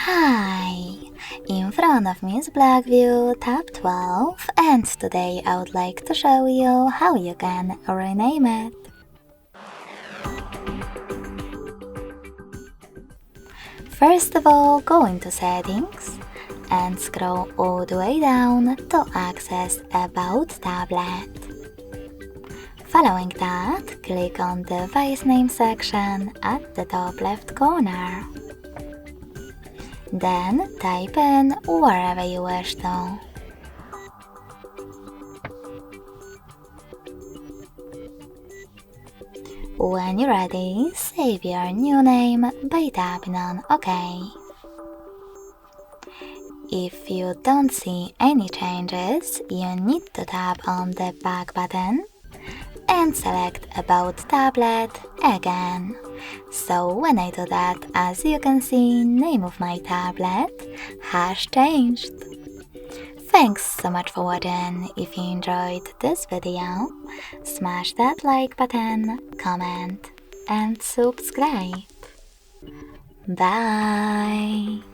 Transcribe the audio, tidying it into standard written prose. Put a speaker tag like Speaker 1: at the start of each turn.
Speaker 1: Hi! In front of me is BLACKVIEW Tab 12, and today I would like to show you how you can rename it. First of all, go into Settings and scroll all the way down to access About Tablet. Following that, click on the Device Name section at the top left corner. Then type in wherever you wish to. When you're ready, save your new name by tapping on OK. If you don't see any changes, you need to tap on the back button and select About Tablet again. So when I do that, as you can see, name of my tablet has changed. Thanks so much for watching. If you enjoyed this video, smash that like button, comment and subscribe. Bye!